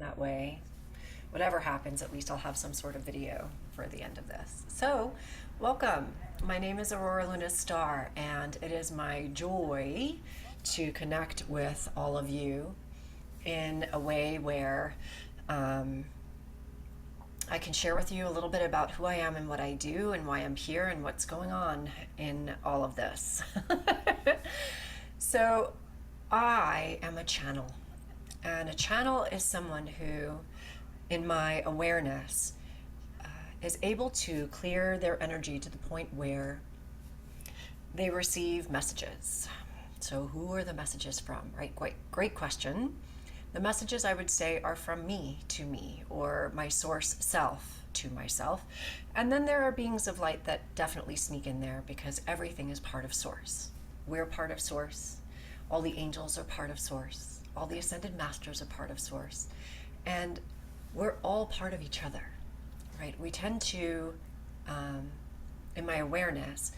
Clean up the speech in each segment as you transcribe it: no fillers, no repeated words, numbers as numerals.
That way, whatever happens, at least I'll have some sort of video for the end of this. So, welcome. My name is Aurora Luna Star, and it is my joy to connect with all of you in a way where I can share with you a little bit about who I am and what I do and why I'm here and what's going on in all of this. So, I am a channel, and a channel is someone who, in my awareness, is able to clear their energy to the point where they receive messages. So, who are the messages from, right? Great question. The messages, I would say, are from me to me, or my source self to myself. And then there are beings of light that definitely sneak in there because everything is part of source. We're part of source. All the angels are part of source. All the ascended masters are part of source. And we're all part of each other, right? We tend to, in my awareness,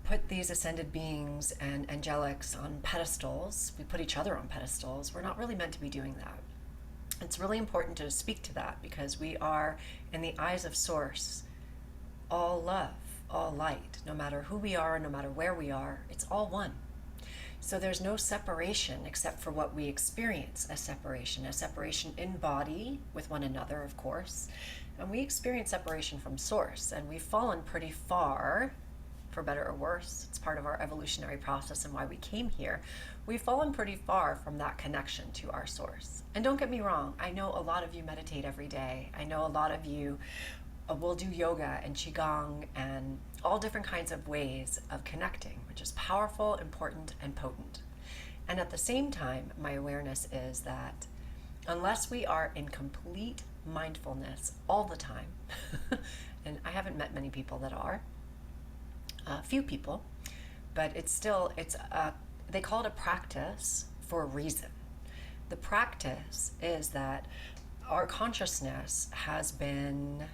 put these ascended beings and angelics on pedestals. We put each other on pedestals. We're not really meant to be doing that. It's really important to speak to that because we are, in the eyes of source, all love, all light. No matter who we are, no matter where we are, it's all one. So there's no separation except for what we experience as separation. A separation in body with one another, of course. And we experience separation from source, and we've fallen pretty far, for better or worse. It's part of our evolutionary process and why we came here. We've fallen pretty far from that connection to our source. And don't get me wrong, I know a lot of you meditate every day. I know a lot of you will do yoga and qigong and all different kinds of ways of connecting, which is powerful, important, and potent. And at the same time, my awareness is that unless we are in complete mindfulness all the time, and I haven't met many people that are, a few people, but it's still, they call it a practice for a reason. The practice is that our consciousness has been,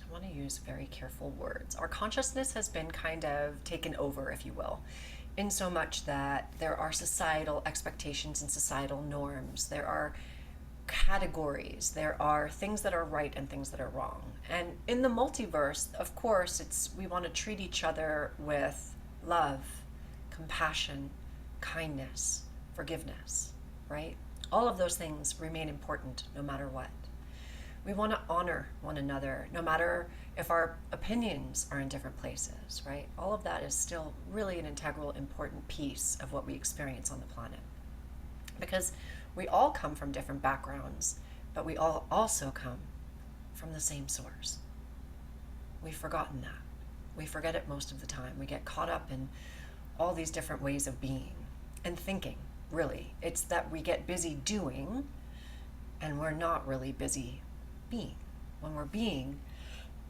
I want to use very careful words. Our consciousness has been kind of taken over, if you will, in so much that there are societal expectations and societal norms. There are categories. There are things that are right and things that are wrong. And in the multiverse, of course, we want to treat each other with love, compassion, kindness, forgiveness, right? All of those things remain important no matter what. We want to honor one another, no matter if our opinions are in different places, right? All of that is still really an integral, important piece of what we experience on the planet. Because we all come from different backgrounds, but we all also come from the same source. We've forgotten that. We forget it most of the time. We get caught up in all these different ways of being and thinking, really. It's that we get busy doing, and we're not really busy being. When we're being,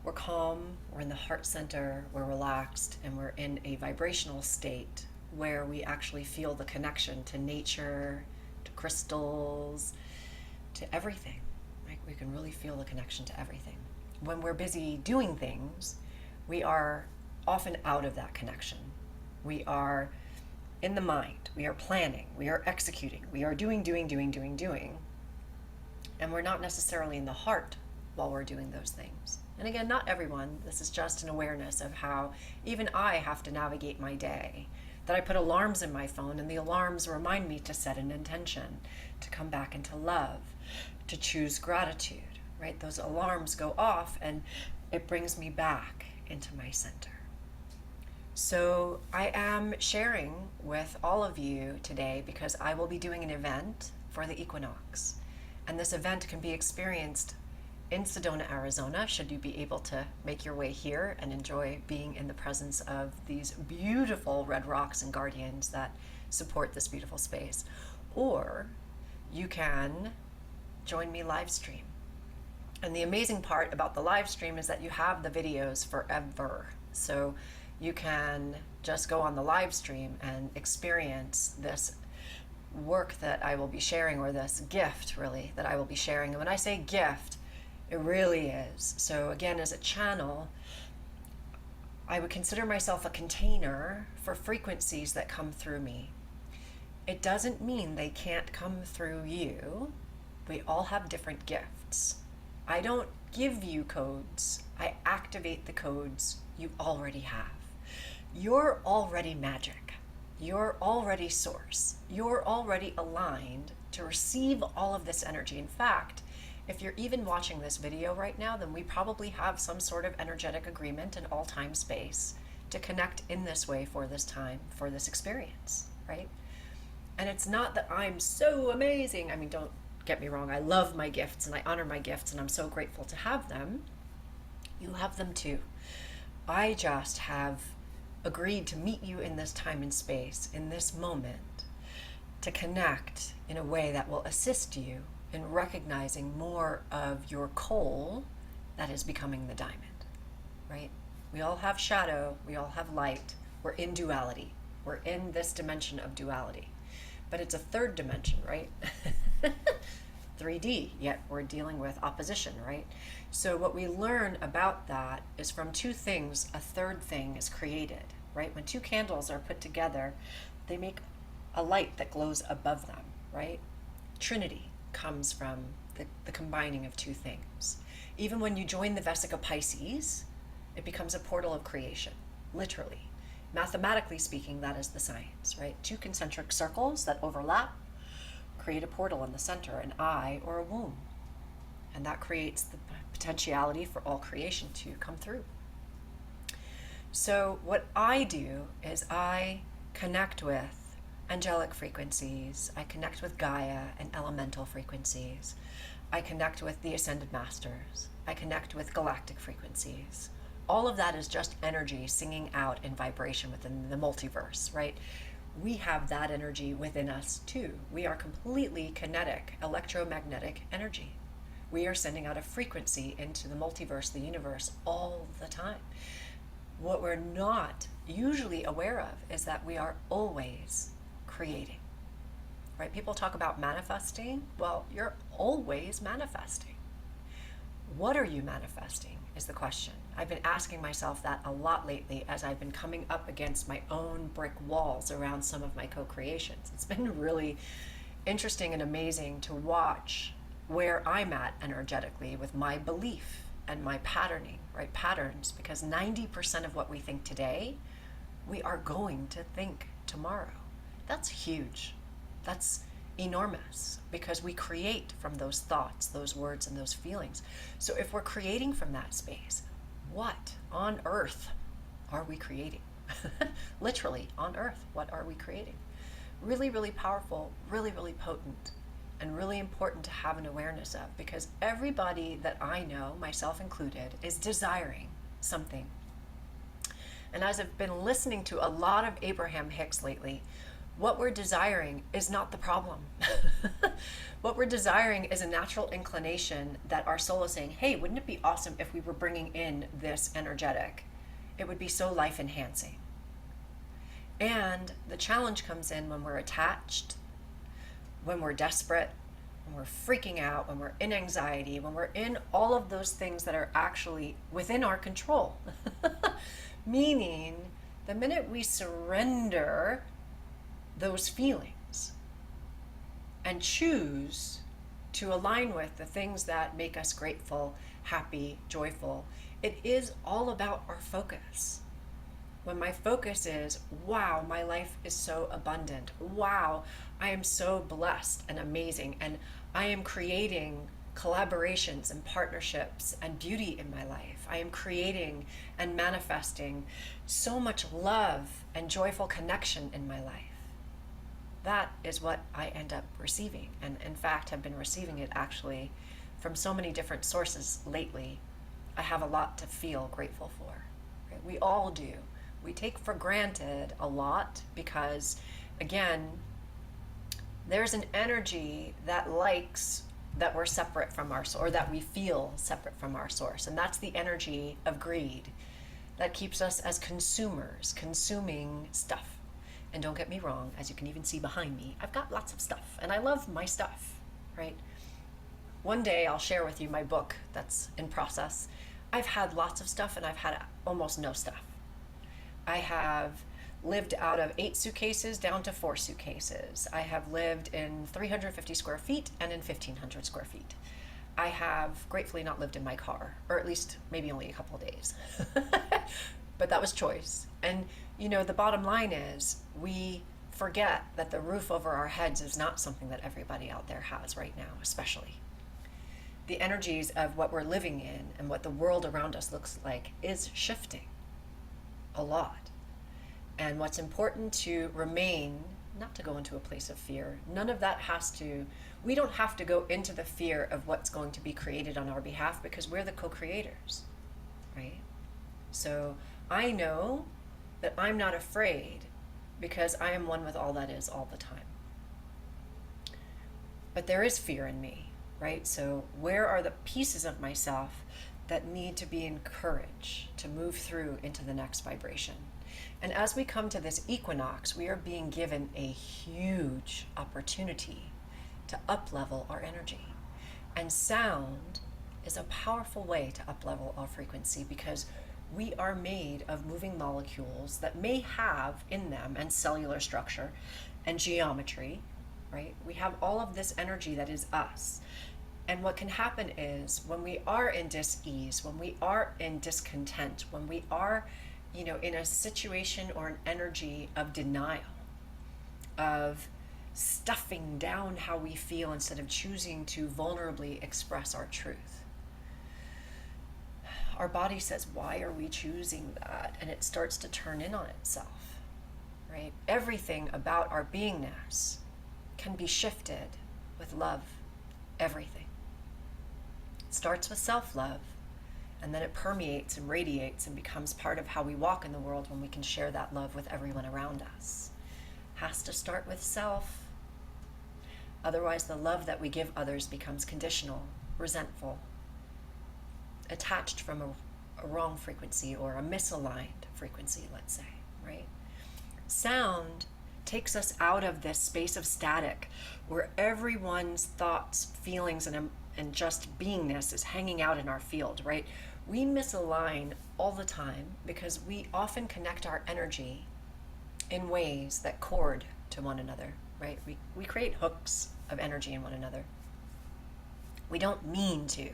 we're calm, we're in the heart center, we're relaxed, and we're in a vibrational state where we actually feel the connection to nature, to crystals, to everything. Right? We can really feel the connection to everything. When we're busy doing things, we are often out of that connection. We are in the mind, we are planning, we are executing, we are doing, and we're not necessarily in the heart while we're doing those things. And again, not everyone. This is just an awareness of how even I have to navigate my day. That I put alarms in my phone, and the alarms remind me to set an intention, to come back into love, to choose gratitude, right? Those alarms go off, and it brings me back into my center. So I am sharing with all of you today because I will be doing an event for the equinox. And this event can be experienced in Sedona, Arizona, should you be able to make your way here and enjoy being in the presence of these beautiful red rocks and guardians that support this beautiful space. Or you can join me live stream. And the amazing part about the live stream is that you have the videos forever. So you can just go on the live stream and experience this work that I will be sharing, or this gift really that I will be sharing. And when I say gift, it really is. So again, as a channel, I would consider myself a container for frequencies that come through me. It doesn't mean they can't come through you, We all have different gifts. I don't give you codes, I activate the codes you already have. You're already magic. You're already source. You're already aligned to receive all of this energy. In fact, if you're even watching this video right now, then we probably have some sort of energetic agreement in all time space to connect in this way for this time, for this experience, right? And it's not that I'm so amazing. I mean, don't get me wrong. I love my gifts and I honor my gifts and I'm so grateful to have them. You have them too. I just have agreed to meet you in this time and space, in this moment, to connect in a way that will assist you in recognizing more of your coal that is becoming the diamond, right? We all have shadow, we all have light. We're in duality. We're in this dimension of duality. But it's a third dimension, right? 3D, yet we're dealing with opposition, right? So what we learn about that is from two things, a third thing is created, right? When two candles are put together, they make a light that glows above them, right? Trinity comes from the combining of two things. Even when you join the Vesica Pisces, it becomes a portal of creation, literally. Mathematically speaking, that is the science, right? Two concentric circles that overlap create a portal in the center, an eye or a womb. And that creates the potentiality for all creation to come through. So what I do is I connect with angelic frequencies, I connect with Gaia and elemental frequencies, I connect with the Ascended Masters, I connect with galactic frequencies. All of that is just energy singing out in vibration within the multiverse, right? We have that energy within us too. We are completely kinetic, electromagnetic energy. We are sending out a frequency into the multiverse, the universe, all the time. What we're not usually aware of is that we are always creating, right? People talk about manifesting. Well, you're always manifesting. What are you manifesting is the question. I've been asking myself that a lot lately as I've been coming up against my own brick walls around some of my co-creations. It's been really interesting and amazing to watch where I'm at energetically with my belief and my patterning, right? Patterns, because 90% of what we think today, we are going to think tomorrow. That's huge. That's enormous because we create from those thoughts, those words, and those feelings. So if we're creating from that space, what on earth are we creating? Literally, on earth, what are we creating? Really, really powerful, really, really potent, and really important to have an awareness of, because everybody that I know, myself included, is desiring something. And as I've been listening to a lot of Abraham Hicks lately, what we're desiring is not the problem. What we're desiring is a natural inclination that our soul is saying, hey, wouldn't it be awesome if we were bringing in this energetic? It would be so life enhancing. And the challenge comes in when we're attached, when we're desperate, when we're freaking out, when we're in anxiety, when we're in all of those things that are actually within our control. Meaning, the minute we surrender those feelings and choose to align with the things that make us grateful, happy, joyful, it is all about our focus. When my focus is, wow, my life is so abundant. Wow, I am so blessed and amazing. And I am creating collaborations and partnerships and beauty in my life. I am creating and manifesting so much love and joyful connection in my life. That is what I end up receiving. And in fact, have been receiving it actually from so many different sources lately. I have a lot to feel grateful for. Right? We all do. We take for granted a lot because, again, there's an energy that likes that we're separate from our source, or that we feel separate from our source. And that's the energy of greed that keeps us as consumers, consuming stuff. And don't get me wrong, as you can even see behind me, I've got lots of stuff, and I love my stuff, right? One day I'll share with you my book that's in process. I've had lots of stuff, and I've had almost no stuff. I have lived out of 8 suitcases down to 4 suitcases. I have lived in 350 square feet and in 1,500 square feet. I have gratefully not lived in my car, or at least maybe only a couple of days. But that was choice. And, you know, the bottom line is we forget that the roof over our heads is not something that everybody out there has right now, especially. The energies of what we're living in and what the world around us looks like is shifting a lot. And what's important to remain, not to go into a place of fear, none of that we don't have to go into the fear of what's going to be created on our behalf because we're the co-creators, right? So I know that I'm not afraid because I am one with all that is all the time. But there is fear in me, right? So where are the pieces of myself that need to be encouraged to move through into the next vibration? And as we come to this equinox, we are being given a huge opportunity to up-level our energy. And sound is a powerful way to up-level our frequency because we are made of moving molecules that may have in them and cellular structure and geometry, right? We have all of this energy that is us. And what can happen is when we are in dis-ease, when we are in discontent, when we are, you know, in a situation or an energy of denial, of stuffing down how we feel instead of choosing to vulnerably express our truth, our body says, why are we choosing that? And it starts to turn in on itself, right? Everything about our beingness can be shifted with love. Everything. It starts with self-love, and then it permeates and radiates and becomes part of how we walk in the world when we can share that love with everyone around us. Has to start with self. Otherwise, the love that we give others becomes conditional, resentful, attached from a wrong frequency or a misaligned frequency, let's say, right? Sound takes us out of this space of static where everyone's thoughts, feelings, and just beingness is hanging out in our field, right? We misalign all the time because we often connect our energy in ways that cord to one another, right? We create hooks of energy in one another. We don't mean to.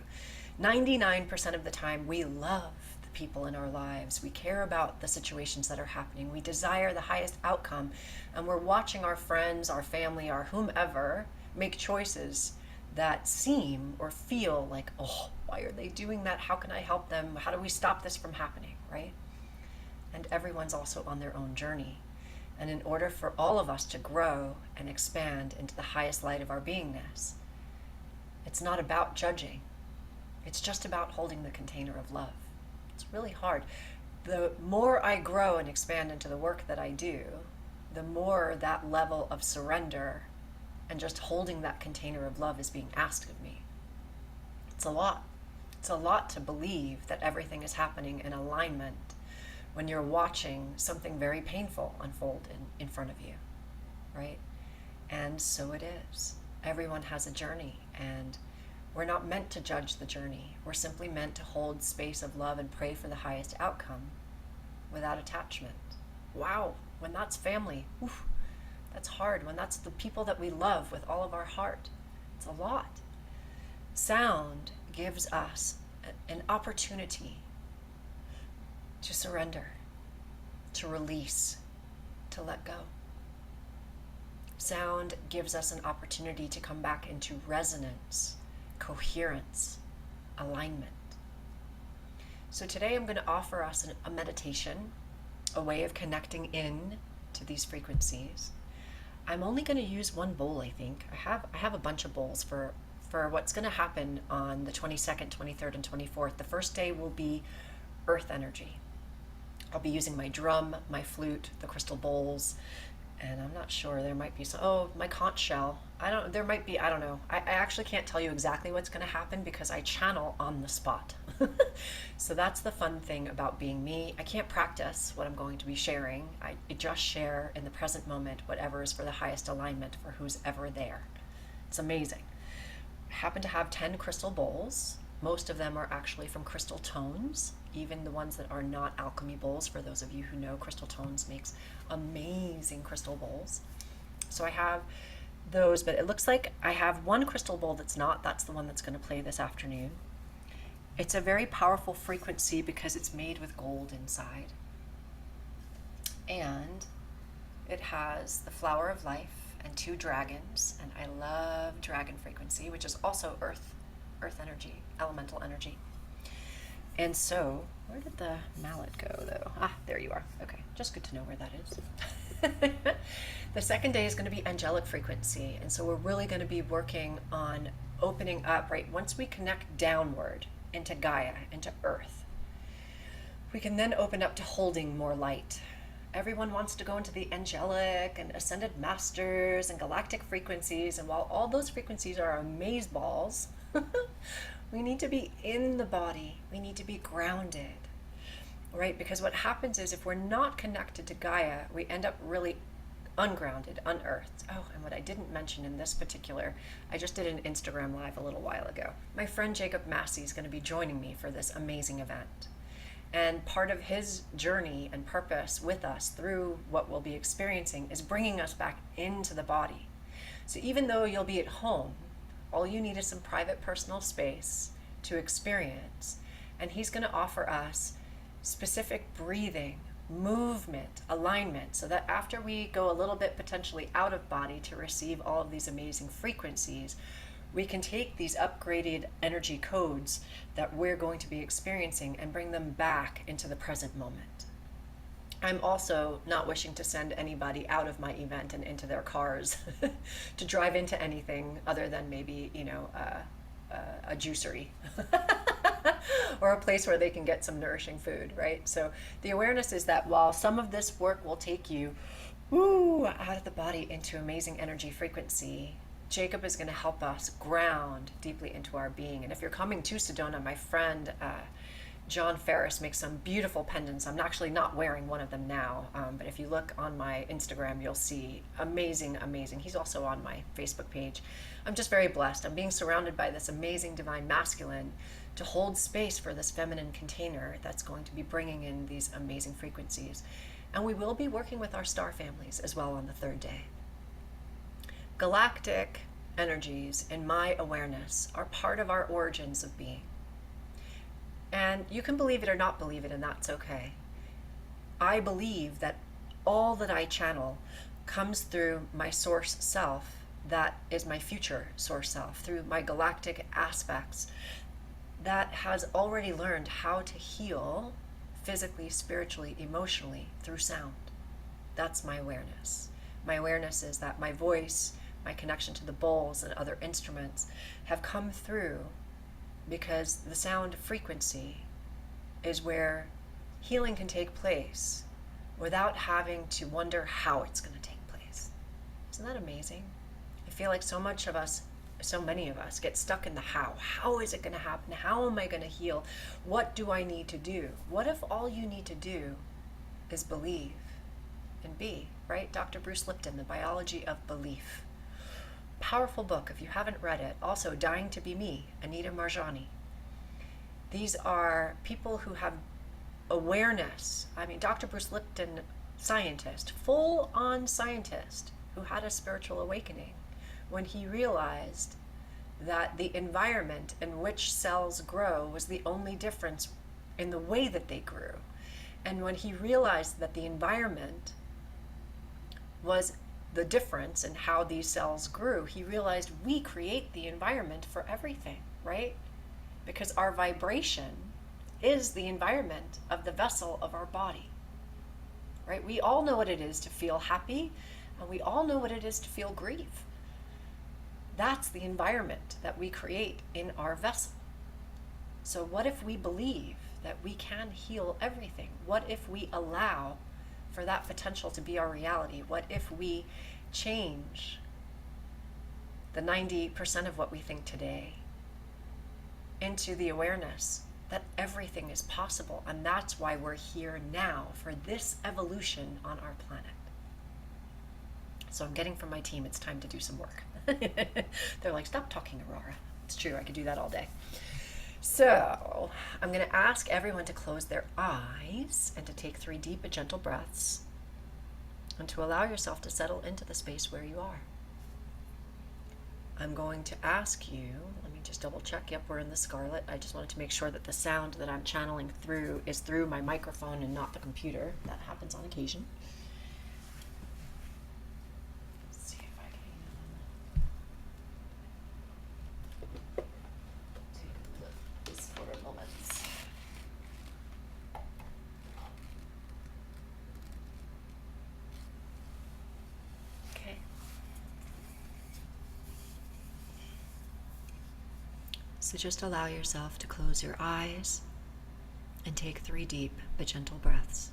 99% of the time, we love the people in our lives. We care about the situations that are happening. We desire the highest outcome. And we're watching our friends, our family, our whomever make choices that seem or feel like, oh, why are they doing that? How can I help them? How do we stop this from happening, right? And everyone's also on their own journey. And in order for all of us to grow and expand into the highest light of our beingness, it's not about judging. It's just about holding the container of love. It's really hard. The more I grow and expand into the work that I do, the more that level of surrender and just holding that container of love is being asked of me. It's a lot. It's a lot to believe that everything is happening in alignment when you're watching something very painful unfold in front of you, right? And so it is. Everyone has a journey, and we're not meant to judge the journey. We're simply meant to hold space of love and pray for the highest outcome without attachment. Wow, when that's family, oof, that's hard. When that's the people that we love with all of our heart, it's a lot. Sound gives us an opportunity to surrender, to release, to let go. Sound gives us an opportunity to come back into resonance, coherence, alignment. So today I'm going to offer us a meditation, a way of connecting in to these frequencies. I'm only going to use one bowl, I think. I have a bunch of bowls for what's going to happen on the 22nd, 23rd, and 24th. The first day will be earth energy. I'll be using my drum, my flute, the crystal bowls, and I'm not sure, there might be some, my conch shell. I don't know. I actually can't tell you exactly what's going to happen because I channel on the spot. So that's the fun thing about being me. I can't practice what I'm going to be sharing. I just share in the present moment whatever is for the highest alignment for who's ever there. It's amazing. I happen to have 10 crystal bowls. Most of them are actually from Crystal Tones, even the ones that are not alchemy bowls. For those of you who know, Crystal Tones makes amazing crystal bowls. So I have those, but it looks like I have one crystal bowl that's not. That's the one that's going to play this afternoon. It's a very powerful frequency because it's made with gold inside. And it has the flower of life and 2 dragons, and I love dragon frequency, which is also earth energy, elemental energy. And so, where did the mallet go though? Ah, there you are. Okay, just good to know where that is. The second day is going to be angelic frequency, and so we're really going to be working on opening up, right? Once we connect downward into Gaia, into Earth, we can then open up to holding more light. Everyone wants to go into the angelic and ascended masters and galactic frequencies, and while all those frequencies are amazeballs, we need to be in the body. We need to be grounded, right? Because what happens is if we're not connected to Gaia, we end up really ungrounded, unearthed. Oh, and what I didn't mention in this particular, I just did an Instagram live a little while ago. My friend Jacob Massey is going to be joining me for this amazing event. And part of his journey and purpose with us through what we'll be experiencing is bringing us back into the body. So even though you'll be at home, all you need is some private personal space to experience. And he's going to offer us specific breathing, movement, alignment, so that after we go a little bit potentially out of body to receive all of these amazing frequencies, we can take these upgraded energy codes that we're going to be experiencing and bring them back into the present moment. I'm also not wishing to send anybody out of my event and into their cars to drive into anything other than maybe, a juicery or a place where they can get some nourishing food, right? So the awareness is that while some of this work will take you out of the body into amazing energy frequency, Jacob is going to help us ground deeply into our being. And if you're coming to Sedona, my friend John Ferris makes some beautiful pendants. I'm actually not wearing one of them now, but if you look on my Instagram, you'll see amazing. He's also on my Facebook page. I'm just very blessed. I'm being surrounded by this amazing divine masculine to hold space for this feminine container that's going to be bringing in these amazing frequencies. And we will be working with our star families as well on the 3rd day. Galactic energies, in my awareness, are part of our origins of being. And you can believe it or not believe it, and that's okay. I believe that all that I channel comes through my source self, that is my future source self, through my galactic aspects that has already learned how to heal physically, spiritually, emotionally through sound. That's my awareness. My awareness is that my voice, my connection to the bowls and other instruments have come through because the sound frequency is where healing can take place without having to wonder how it's going to take place. Isn't that amazing? I feel like so many of us get stuck in the how. How is it going to happen? How am I going to heal? What do I need to do? What if all you need to do is believe and be, right? Dr. Bruce Lipton, The Biology of Belief. Powerful book if you haven't read it. Also, Dying to Be Me, Anita Marjani. These are people who have awareness. I mean, Dr. Bruce Lipton, scientist, full-on scientist, who had a spiritual awakening when he realized that the environment in which cells grow was the only difference in the way that they grew. And when he realized that the environment was the difference in how these cells grew, he realized we create the environment for everything, right? Because our vibration is the environment of the vessel of our body, right? We all know what it is to feel happy, and we all know what it is to feel grief. That's the environment that we create in our vessel. So what if we believe that we can heal everything? What if we allow for that potential to be our reality? What if we change the 90% of what we think today into the awareness that everything is possible? And that's why we're here now, for this evolution on our planet. So I'm getting from my team, it's time to do some work. They're like, stop talking, Aurora. It's true, I could do that all day. So, I'm going to ask everyone to close their eyes and to take 3 deep but gentle breaths and to allow yourself to settle into the space where you are. I'm going to ask you, let me just double check. Yep, we're in the Scarlet. I just wanted to make sure that the sound that I'm channeling through is through my microphone and not the computer. That happens on occasion. Let's see if I can take a look at this for a moment. Okay. So just allow yourself to close your eyes and take 3 deep but gentle breaths.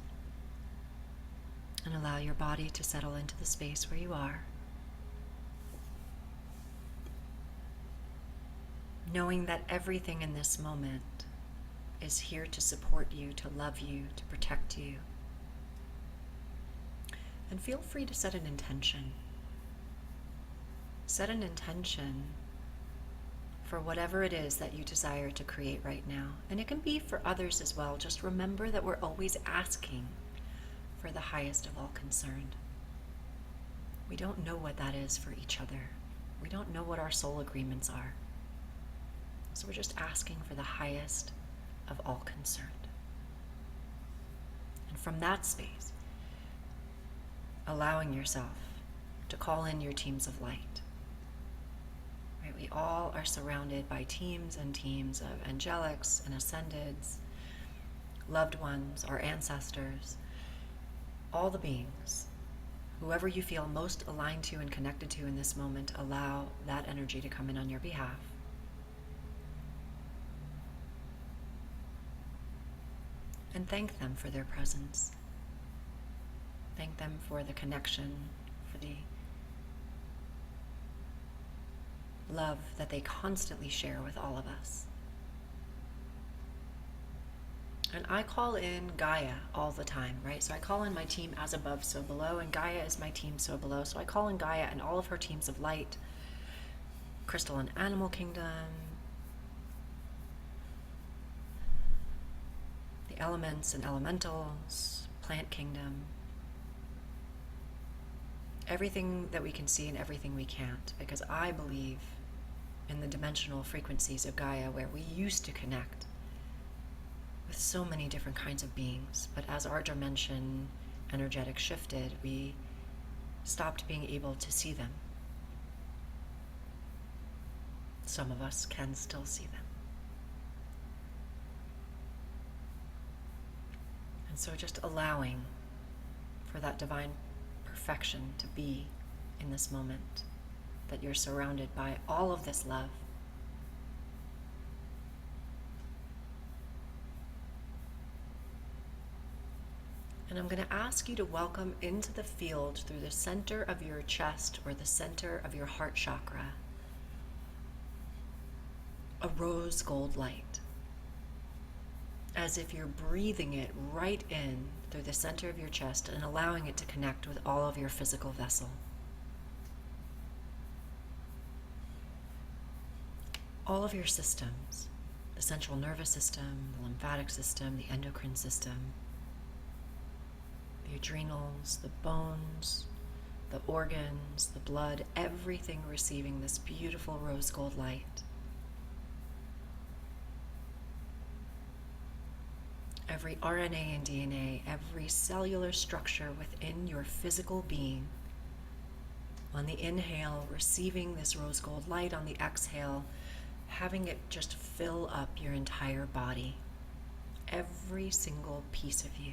And allow your body to settle into the space where you are. Knowing that everything in this moment is here to support you, to love you, to protect you. And feel free to set an intention. Set an intention for whatever it is that you desire to create right now. And it can be for others as well. Just remember that we're always asking for the highest of all concerned. We don't know what that is for each other. We don't know what our soul agreements are. So we're just asking for the highest of all concerned. And from that space, allowing yourself to call in your teams of light. We all are surrounded by teams and teams of angelics and ascendeds, loved ones, our ancestors, all the beings. Whoever you feel most aligned to and connected to in this moment, allow that energy to come in on your behalf. And thank them for their presence. Thank them for the connection, for the love that they constantly share with all of us. And I call in Gaia all the time, right? So I call in my team as above, so below, and Gaia is my team, so below. So I call in Gaia and all of her teams of light, crystal and animal kingdom, the elements and elementals, plant kingdom, everything that we can see and everything we can't, because I believe in the dimensional frequencies of Gaia where we used to connect with so many different kinds of beings, but as our dimension energetic shifted, we stopped being able to see them. Some of us can still see them. And so just allowing for that divine perfection to be in this moment, that you're surrounded by all of this love. And I'm going to ask you to welcome into the field through the center of your chest or the center of your heart chakra a rose gold light, as if you're breathing it right in through the center of your chest and allowing it to connect with all of your physical vessel. All of your systems, the central nervous system, the lymphatic system, the endocrine system, the adrenals, the bones, the organs, the blood, everything receiving this beautiful rose gold light. Every RNA and DNA, every cellular structure within your physical being, on the inhale, receiving this rose gold light, on the exhale, having it just fill up your entire body, every single piece of you.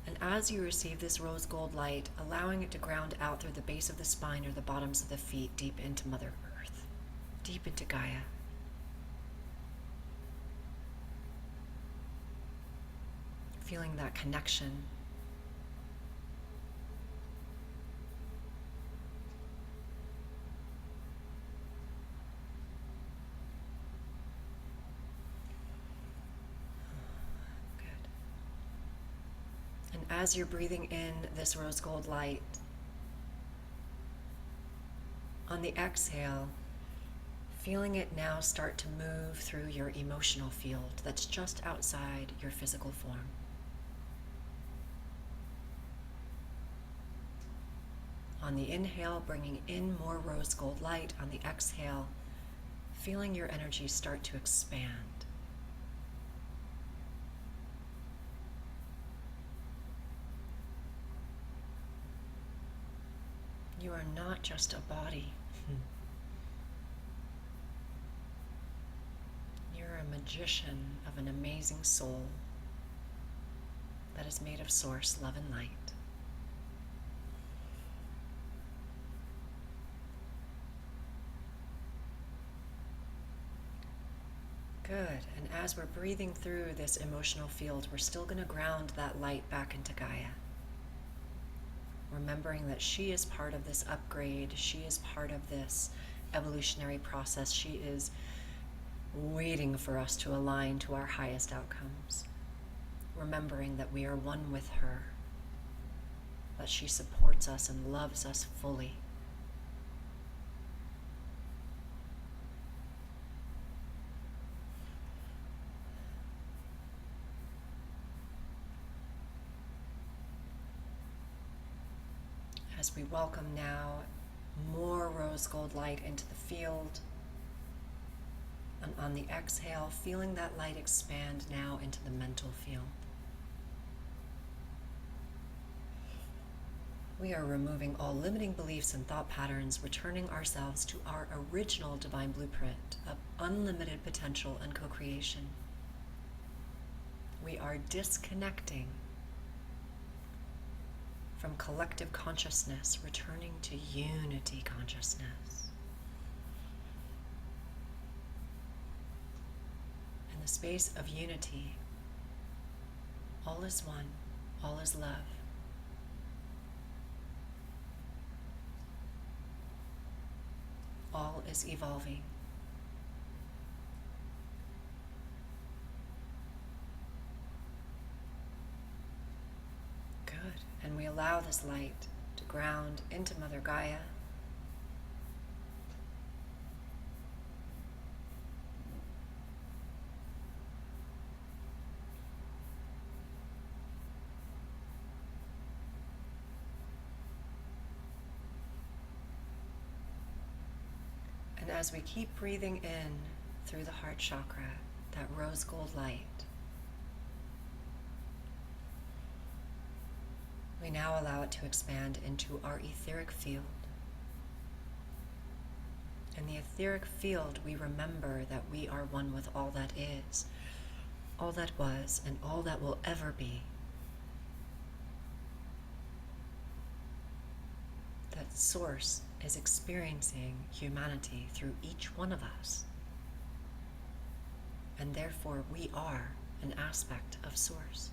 And as you receive this rose gold light, allowing it to ground out through the base of the spine or the bottoms of the feet, deep into Mother Earth, deep into Gaia. Feeling that connection. as you're breathing in this rose gold light, on the exhale, feeling it now start to move through your emotional field that's just outside your physical form. On the inhale, bringing in more rose gold light. On the exhale, feeling your energy start to expand. You are not just a body. You're a magician of an amazing soul that is made of source, love, and light. Good. And as we're breathing through this emotional field, we're still going to ground that light back into Gaia. Remembering that she is part of this upgrade, she is part of this evolutionary process. She is waiting for us to align to our highest outcomes. Remembering that we are one with her, that she supports us and loves us fully. As we welcome now more rose gold light into the field, and on the exhale, feeling that light expand now into the mental field. We are removing all limiting beliefs and thought patterns, returning ourselves to our original divine blueprint of unlimited potential and co-creation. We are disconnecting from collective consciousness, returning to unity consciousness. In the space of unity, all is one, all is love. All is evolving. Good. And we allow this light to ground into Mother Gaia. And as we keep breathing in through the heart chakra, that rose gold light, we now allow it to expand into our etheric field. In the etheric field, we remember that we are one with all that is, all that was, and all that will ever be. That Source is experiencing humanity through each one of us. And therefore, we are an aspect of Source.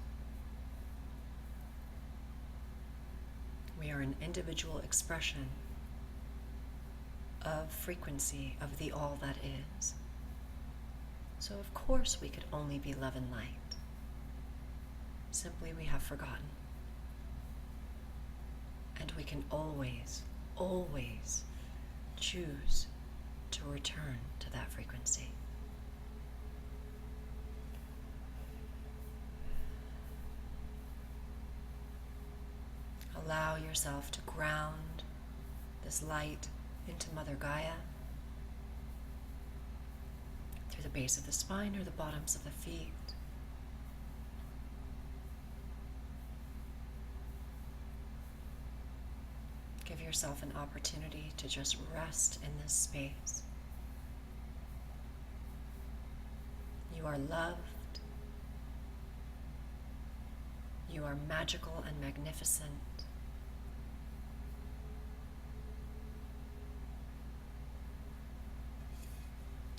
We are an individual expression of frequency of the all that is. So of course we could only be love and light. Simply we have forgotten. And we can always, always choose to return to that frequency. Allow yourself to ground this light into Mother Gaia through the base of the spine or the bottoms of the feet. Give yourself an opportunity to just rest in this space. You are loved. You are magical and magnificent.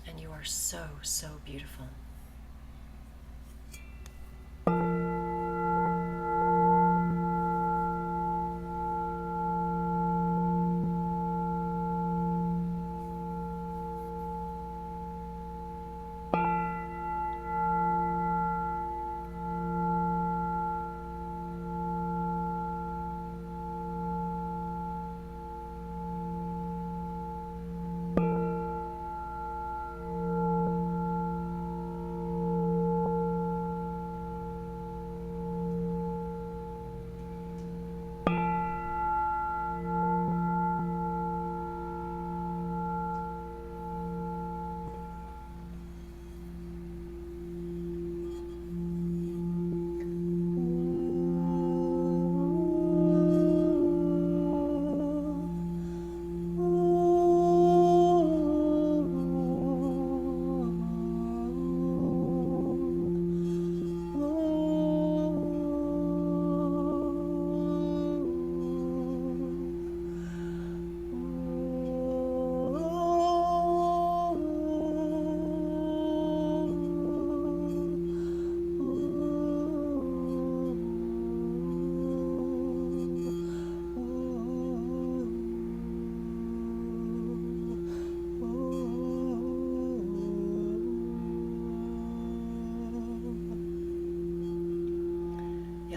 And you are so, so beautiful.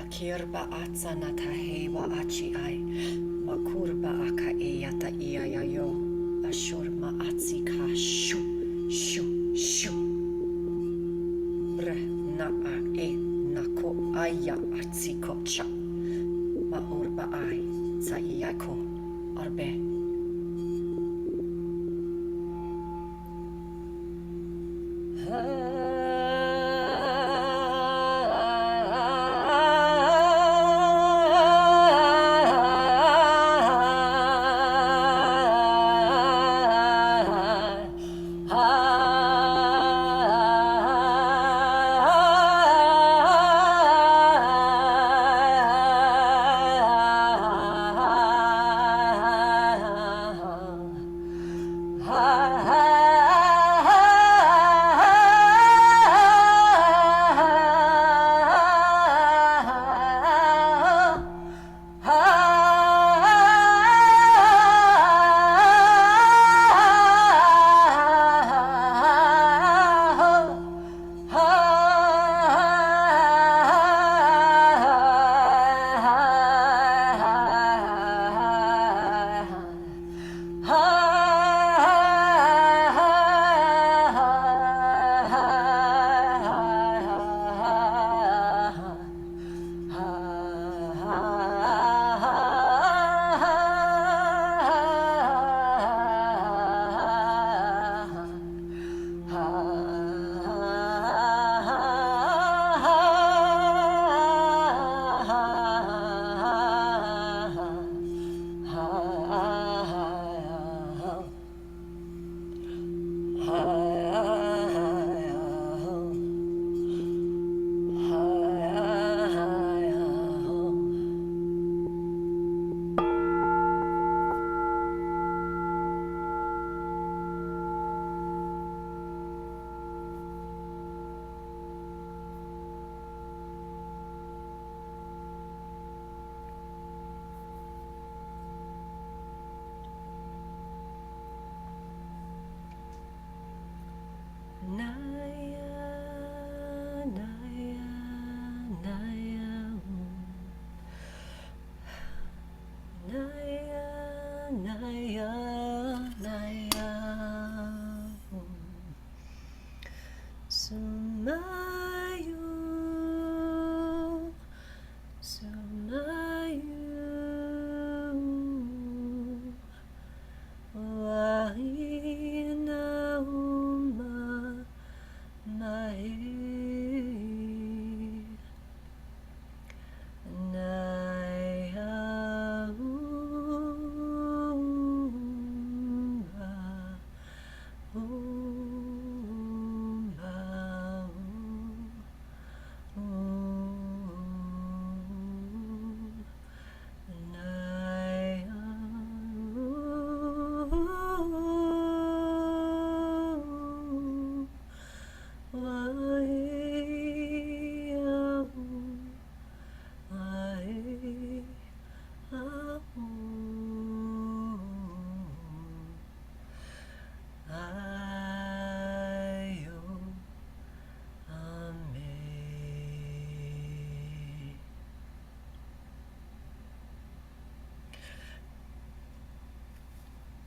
Yakirba atsana taheba achi ai. Makurba aka eyata iayayo. Ashurma atsika shu shu shu. Bre na a e nako aya atsiko cha. Maurba ai sa iyako arbe.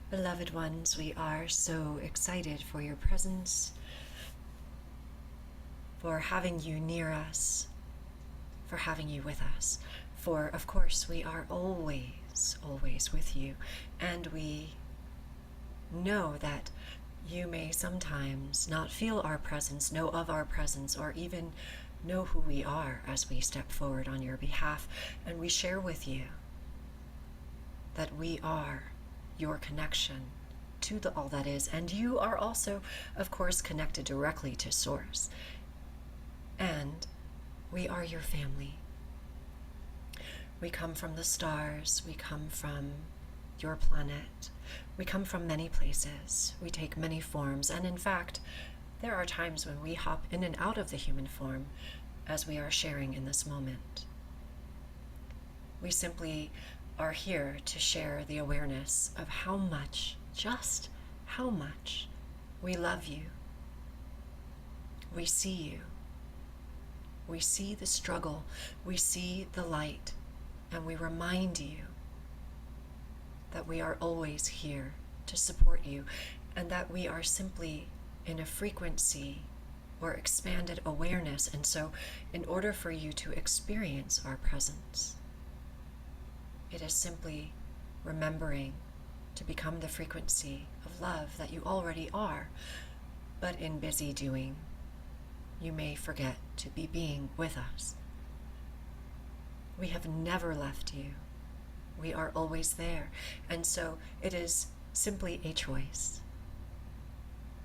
Beloved ones, we are so excited for your presence, for having you near us, for having you with us. For, of course, we are always, always with you. And we know that you may sometimes not feel our presence, know of our presence, or even know who we are as we step forward on your behalf. And we share with you that we are your connection to the all that is, and you are also, of course, connected directly to Source. And we are your family. We come from the stars, we come from your planet, we come from many places, we take many forms, and in fact, there are times when we hop in and out of the human form as we are sharing in this moment. We simply are here to share the awareness of how much, just how much, we love you. We see you. We see the struggle, we see the light, and we remind you that we are always here to support you, and that we are simply in a frequency or expanded awareness. And so, in order for you to experience our presence, it is simply remembering to become the frequency of love that you already are. But in busy doing, you may forget to be being with us. We have never left you. We are always there. And so it is simply a choice.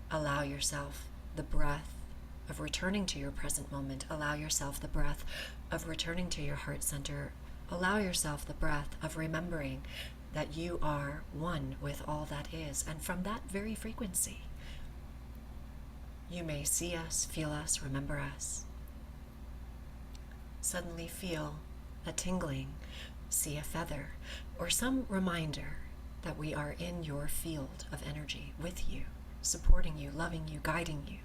Allow yourself the breath of returning to your present moment. Allow yourself the breath of returning to your heart center. Allow yourself the breath of remembering that you are one with all that is. And from that very frequency, you may see us, feel us, remember us. Suddenly feel a tingling, see a feather, or some reminder that we are in your field of energy with you, supporting you, loving you, guiding you,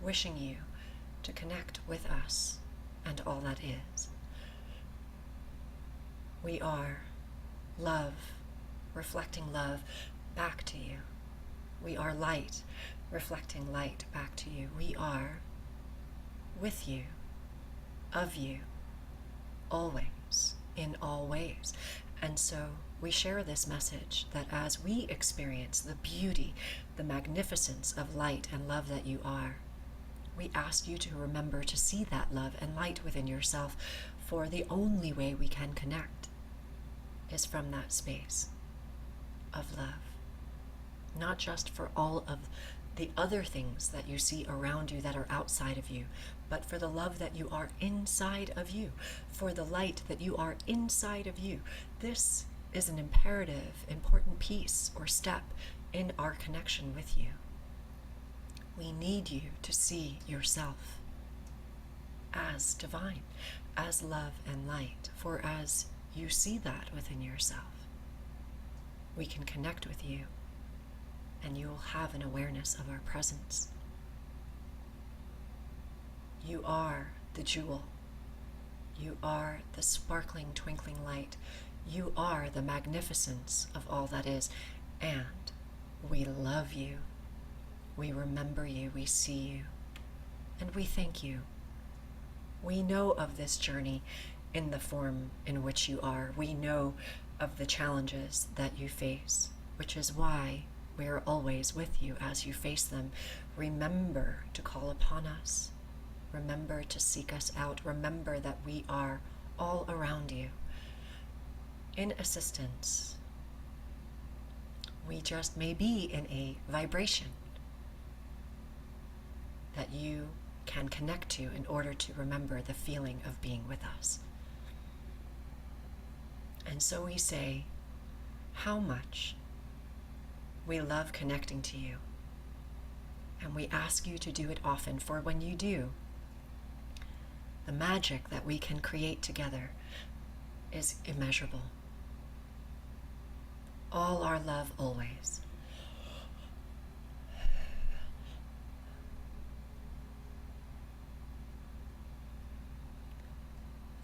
wishing you to connect with us and all that is. We are love, reflecting love back to you. We are light, reflecting light back to you. We are with you, of you, always, in all ways. And so we share this message that as we experience the beauty, the magnificence of light and love that you are, we ask you to remember to see that love and light within yourself, for the only way we can connect is from that space of love. Not just for all of the other things that you see around you that are outside of you, but for the love that you are inside of you, for the light that you are inside of you. This is an imperative, important piece or step in our connection with you. We need you to see yourself as divine, as love and light, for as you see that within yourself, we can connect with you, and you will have an awareness of our presence. You are the jewel. You are the sparkling, twinkling light. You are the magnificence of all that is. And we love you. We remember you. We see you. And we thank you. We know of this journey in the form in which you are. We know of the challenges that you face, which is why we are always with you as you face them. Remember to call upon us. Remember to seek us out. Remember that we are all around you in assistance. We just may be in a vibration that you can connect to in order to remember the feeling of being with us. And so we say how much we love connecting to you. And we ask you to do it often, for when you do, the magic that we can create together is immeasurable. All our love always.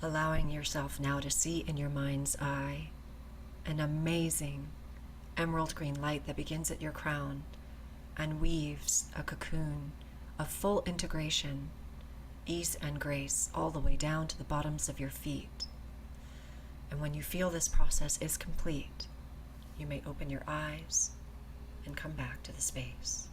Allowing yourself now to see in your mind's eye an amazing emerald green light that begins at your crown and weaves a cocoon of full integration, ease and grace all the way down to the bottoms of your feet. And when you feel this process is complete, you may open your eyes and come back to the space.